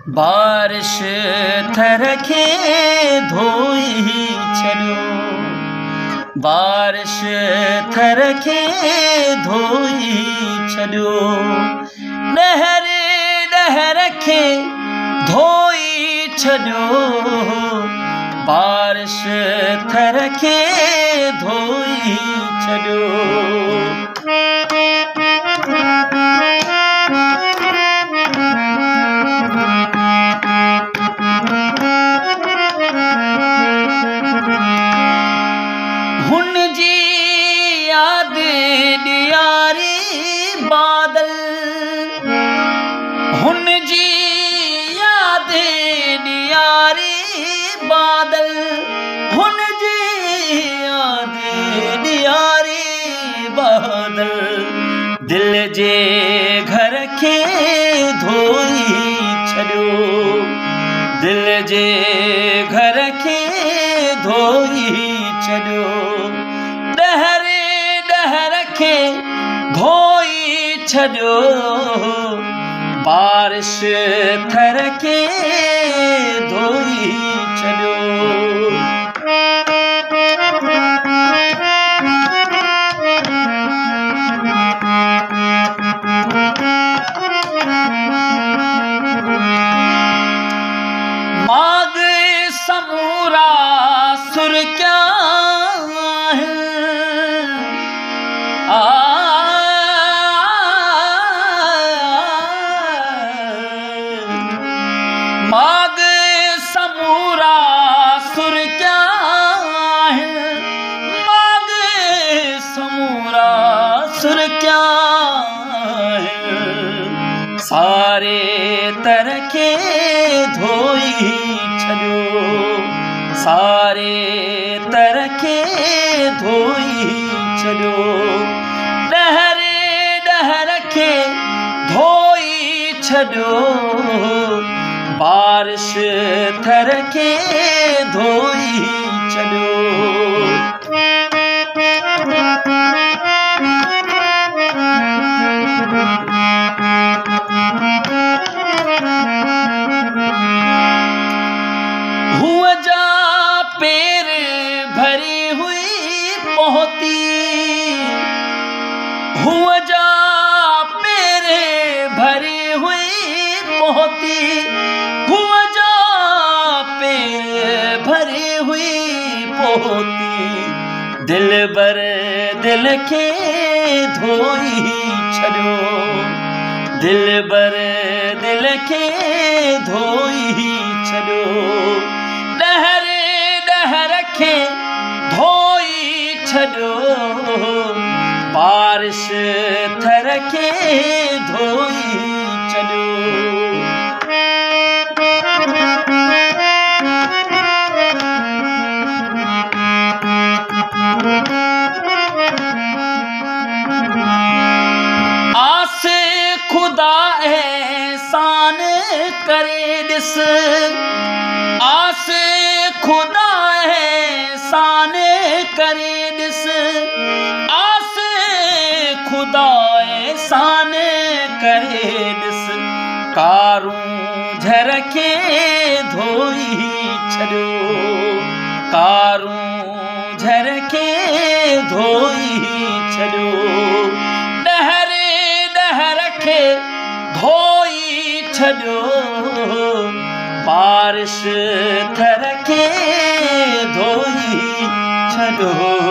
बारिश थरखे धोई छॾियो, बारिश थरखे धोई छॾियो, नहर नहर खे धोई छॾियो, बारिश थरखे धोई छॾियो। हुन जी यादि ॾियारी बादल, हुन जी यादि ॾियारी बादल, हुन जी यादि ॾियारी बादल, दिल जे घर खे धोई छॾियो, दिल जे घर खे धोई छॾियो, डहर डहर खे धोई छॾियो, बारिश थर खे धोई छॾियो। माग समूरा सुर्खिया माग समूरा सुर्खिया, माग समूरा सुर्खिया, सारे तरखे धोई छॾियो, सारे तरखे धोई छॾियो, डहर डहर खे धोई छॾियो, बारिश थर खे धोई छॾियो। हुअ जा पेर भरी हुई पोहती, हुअ जा पेर भरी हुई पोहती, हुअ जा पेर भरी हुई पोहती, दिल बर दिल खे धोई छॾियो, दिल बर दिल खे धोई छॾियो, डहर डहर खे धोई छॾियो, बारिश थर खे धोई छॾियो। आस खुदा एहसान करे ॾिस, आस खुदा एहसान करे ॾिस, आस खुदा एहसान करे ॾिस, कारूं झर खे धोई छॾियो, कारूं झर खे धोई छॾियो, डहर डहर खे धोई छॾियो, बारिश थर खे धोई छॾियो।